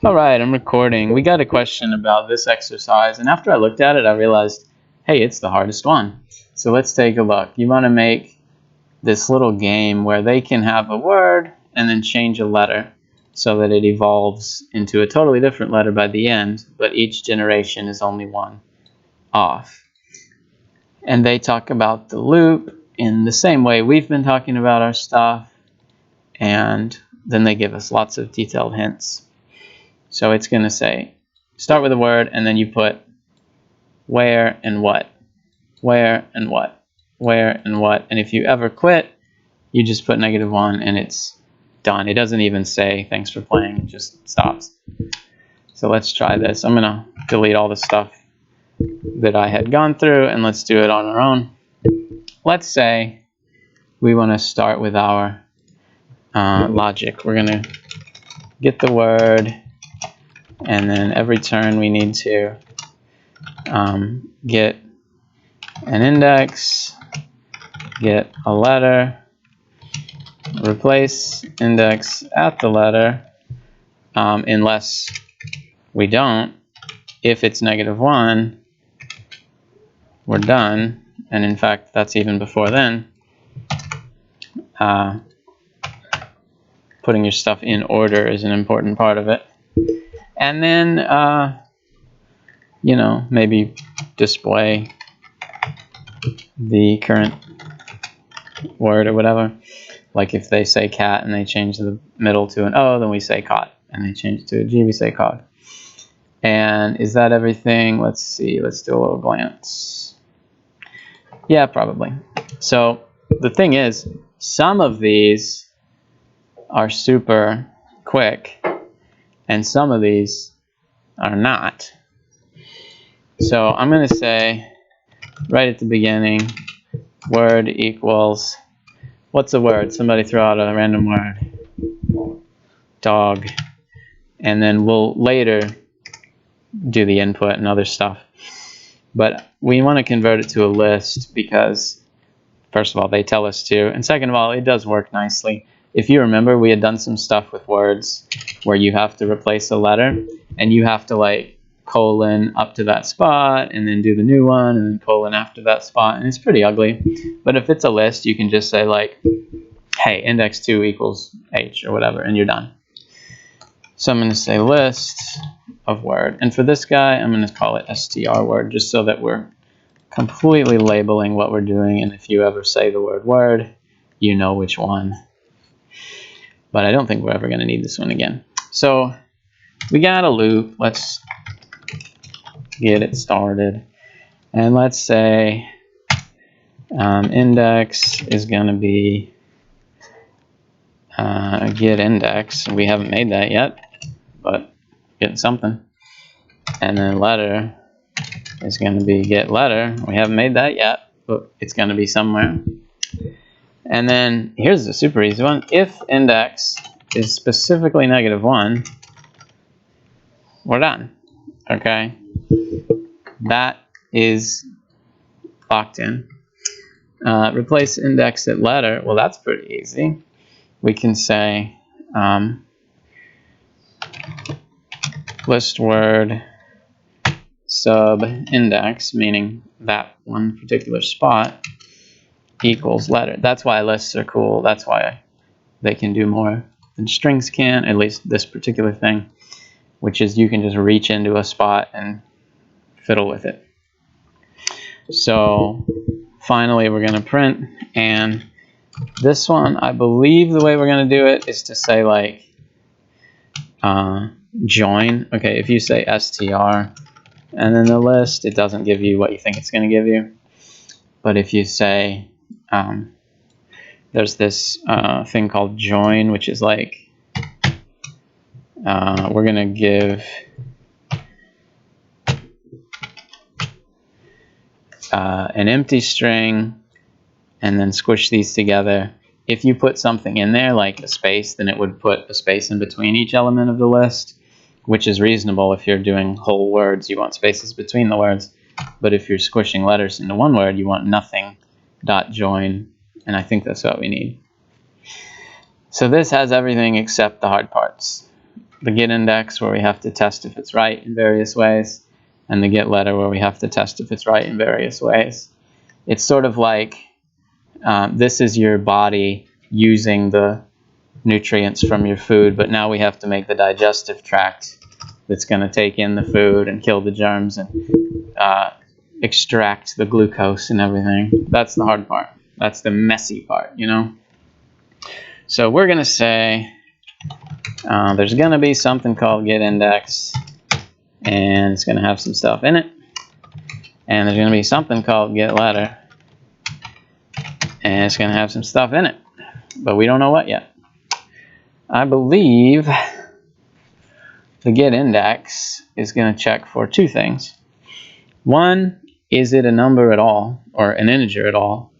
All right, I'm recording. We got a question about this exercise, and after I looked at it, I realized, hey, it's the hardest one. So let's take a look. You want to make this little game where they can have a word and then change a letter so that it evolves into a totally different letter by the end, but each generation is only one off. And they talk about the loop in the same way we've been talking about our stuff, and then they give us lots of detailed hints. So it's going to say, start with a word, and then you put where and what, where and what, where and what. And if you ever quit, you just put -1 and it's done. It doesn't even say thanks for playing, it just stops. So let's try this. I'm going to delete all the stuff that I had gone through, and let's do it on our own. Let's say we want to start with our logic. We're going to get the word, and then every turn we need to get an index, get a letter, replace index at the letter, unless we don't. If it's -1, we're done, and in fact that's even before then. Putting your stuff in order is an important part of it. And then maybe display the current word or whatever. Like if they say cat and they change the middle to an O, then we say caught, and they change it to a G, we say caught. And is that everything? Let's see, let's do a little glance. Yeah, probably. So the thing is, some of these are super quick and some of these are not. So I'm going to say right at the beginning, word equals, what's a word? Somebody throw out a random word. Dog. And then we'll later do the input and other stuff. But we want to convert it to a list because, first of all, they tell us to. And second of all, it does work nicely. If you remember, we had done some stuff with words where you have to replace a letter and you have to like colon up to that spot and then do the new one and then colon after that spot, and it's pretty ugly. But if it's a list, you can just say like, hey, index 2 equals H or whatever, and you're done. So I'm going to say list of word, and for this guy I'm going to call it str word, just so that we're completely labeling what we're doing, and if you ever say the word, you know which one. But I don't think we're ever going to need this one again. So we got a loop. Let's get it started. And let's say index is going to be get index. We haven't made that yet, but getting something. And then letter is going to be get letter. We haven't made that yet, but it's going to be somewhere. And then here's the super easy one. If index is specifically -1, we're done. Okay? That is locked in. Replace index at letter. Well, that's pretty easy. We can say list word sub index, meaning that one particular spot, equals letter. That's why lists are cool. That's why they can do more than strings can, at least this particular thing, which is you can just reach into a spot and fiddle with it. So finally we're going to print, and this one, I believe the way we're going to do it is to say like join. Okay, if you say str and then the list, it doesn't give you what you think it's going to give you. But if you say there's this thing called join, which is like we're going to give an empty string and then squish these together. If you put something in there like a space, then it would put a space in between each element of the list, which is reasonable. If you're doing whole words, you want spaces between the words. But if you're squishing letters into one word, you want nothing dot join, and I think that's what we need. So this has everything except the hard parts. the get index where we have to test if it's right in various ways, and the get letter where we have to test if it's right in various ways. It's sort of like this is your body using the nutrients from your food, but now we have to make the digestive tract that's going to take in the food and kill the germs and extract the glucose and everything. That's the hard part. That's the messy part, you know? So we're going to say there's going to be something called get index, and it's going to have some stuff in it. And there's going to be something called get letter, and it's going to have some stuff in it. But we don't know what yet. I believe the get index is going to check for two things. One, is it a number at all, or an integer at all?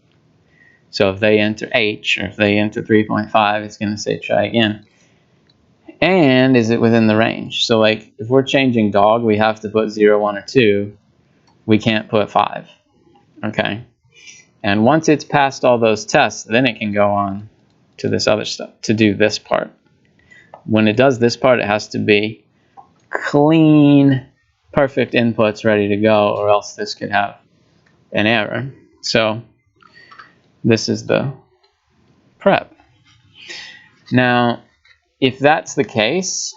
So if they enter h, or if they enter 3.5, it's going to say try again. And is it within the range? So like if we're changing dog, we have to put 0, 1, or 2. We can't put 5. Okay. And once it's passed all those tests, then it can go on to this other stuff, to do this part. When it does this part, it has to be clean, perfect inputs ready to go, or else this could have an error. So this is the prep. Now, if that's the case,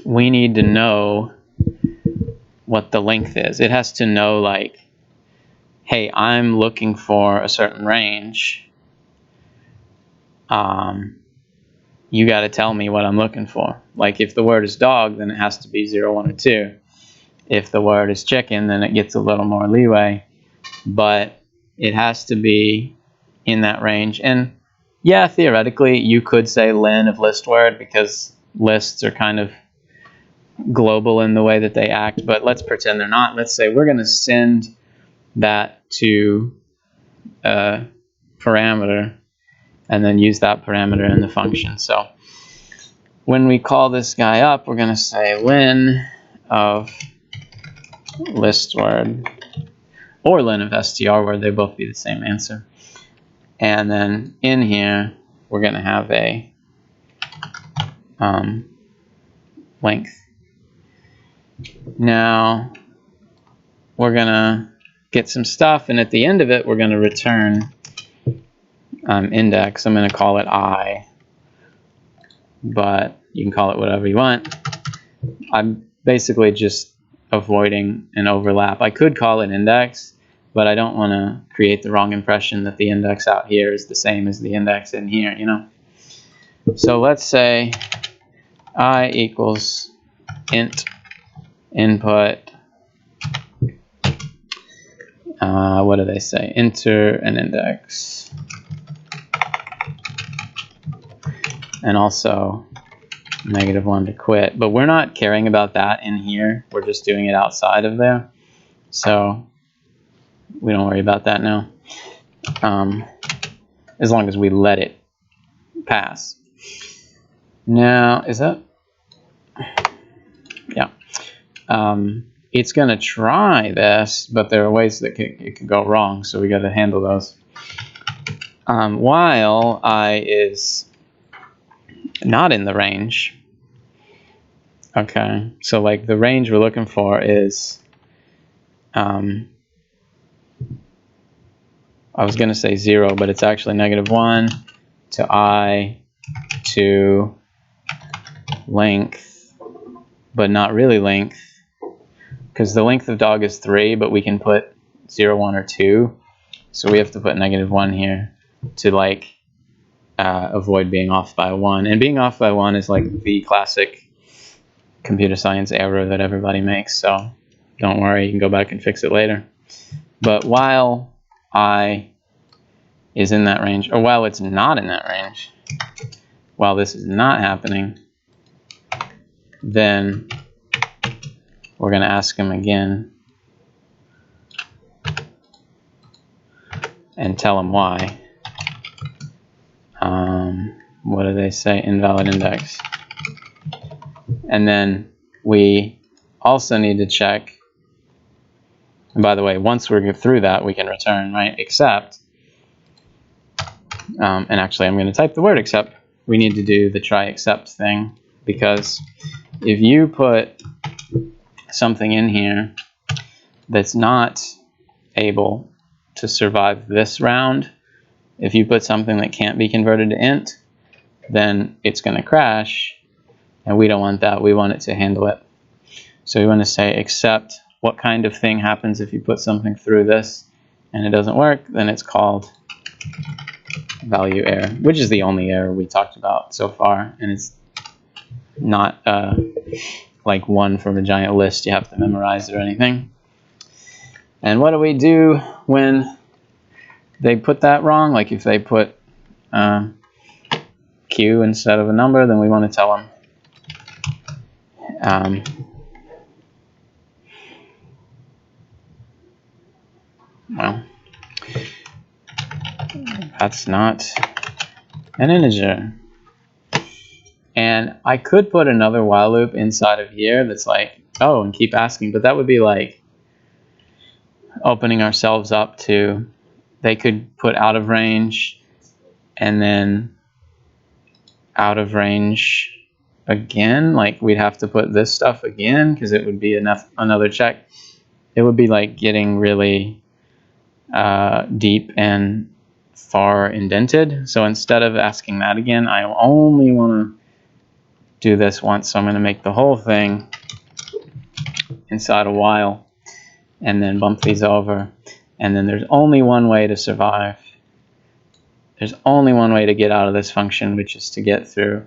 we need to know what the length is. It has to know, like, hey, I'm looking for a certain range. You got to tell me what I'm looking for. Like if the word is dog, then it has to be 0, 1, or 2. If the word is chicken, then it gets a little more leeway. But it has to be in that range. And yeah, theoretically, you could say len of list word because lists are kind of global in the way that they act. But let's pretend they're not. Let's say we're going to send that to a parameter and then use that parameter in the function. So when we call this guy up, we're going to say len of list word or len of str word. They both be the same answer. And then in here, we're going to have a length. Now we're going to get some stuff, and at the end of it, we're going to return index. I'm going to call it I, but you can call it whatever you want. I'm basically just avoiding an overlap. I could call it index, but I don't want to create the wrong impression that the index out here is the same as the index in here, you know? So let's say I equals int input, what do they say? Enter an index. And also -1 to quit. But we're not caring about that in here. We're just doing it outside of there. So we don't worry about that now. As long as we let it pass. Now, is that? Yeah. It's going to try this, but there are ways that it could go wrong. So we got to handle those. While I is not in the range. Okay, so like the range we're looking for is, I was going to say 0, but it's actually -1 to I to length, but not really length, because the length of dog is 3, but we can put 0, 1, or 2, so we have to put -1 here to like avoid being off by 1. And being off by 1 is like the classic computer science error that everybody makes, so don't worry, you can go back and fix it later. But while I is in that range, or while it's not in that range, while this is not happening, then we're going to ask him again and tell him why. What do they say? Invalid index. And then we also need to check, and by the way, once we're through that, we can return, right? Except, and actually I'm going to type the word except. We need to do the try except thing because if you put something in here that's not able to survive this round, if you put something that can't be converted to int, then it's going to crash, and we don't want that. We want it to handle it. So we want to say except what kind of thing happens if you put something through this and it doesn't work, then it's called value error, which is the only error we talked about so far, and it's not like one from a giant list you have to memorize it or anything. And what do we do when they put that wrong? Like if they put Q instead of a number, then we want to tell them well, that's not an integer. And I could put another while loop inside of here that's like, oh, and keep asking, but that would be like opening ourselves up to, they could put out of range and then out of range again. Like we'd have to put this stuff again because it would be another check. It would be like getting really deep and far indented. So instead of asking that again, I only want to do this once. So I'm going to make the whole thing inside a while and then bump these over. And then there's only one way to survive. There's only one way to get out of this function, which is to get through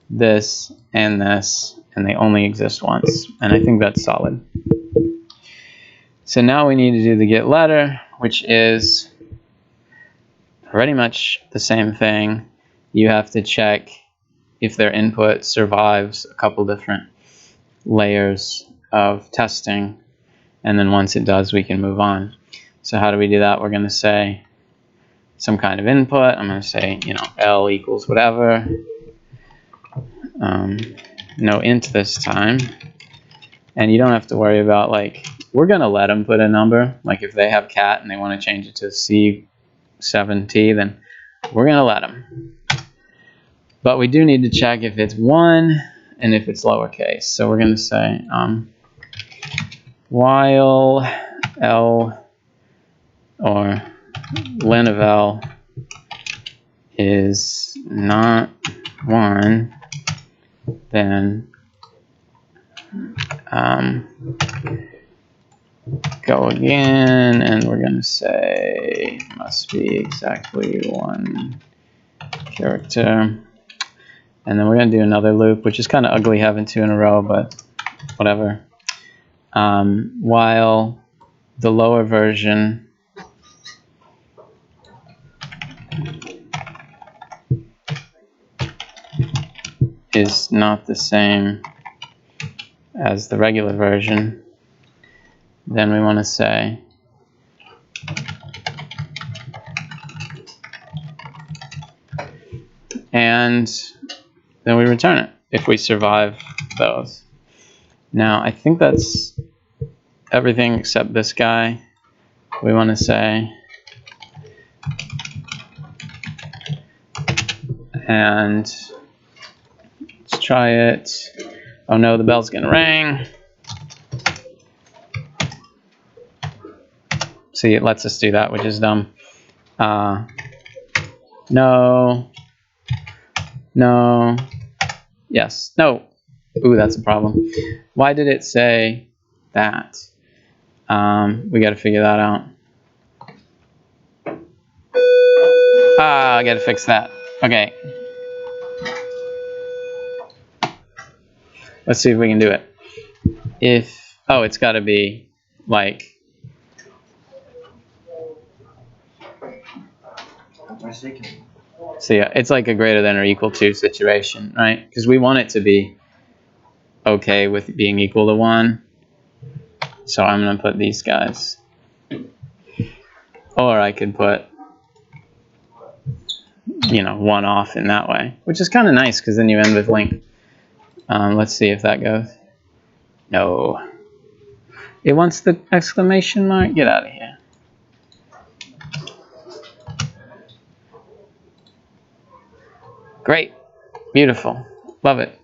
this, and they only exist once. And I think that's solid. So now we need to do the get letter, which is pretty much the same thing. You have to check if their input survives a couple different layers of testing, and then once it does, we can move on. So how do we do that? We're going to say some kind of input. I'm going to say, L equals whatever. No int this time. And you don't have to worry about, like, we're going to let them put a number. Like if they have cat and they want to change it to C7T, then we're going to let them. But we do need to check if it's 1 and if it's lowercase. So we're going to say while L or len of L is not 1, then go again, and we're going to say must be exactly 1 character. And then we're going to do another loop, which is kind of ugly having 2 in a row, but whatever. While the lower version is not the same as the regular version, then we want to say and then we return it if we survive those. Now I think that's everything except this guy. We want to say and let's try it. Oh no, the bell's gonna ring. See, it lets us do that, which is dumb. No. No. Yes. No. Ooh, that's a problem. Why did it say that? We got to figure that out. I got to fix that. Okay. Let's see if we can do it. It's got to be like. So yeah, it's like a greater than or equal to situation, right? Because we want it to be okay with being equal to 1. So I'm going to put these guys. Or I could put, 1 off in that way, which is kind of nice because then you end with link. Let's see if that goes. No. It wants the exclamation mark. Get out of here. Great. Beautiful. Love it.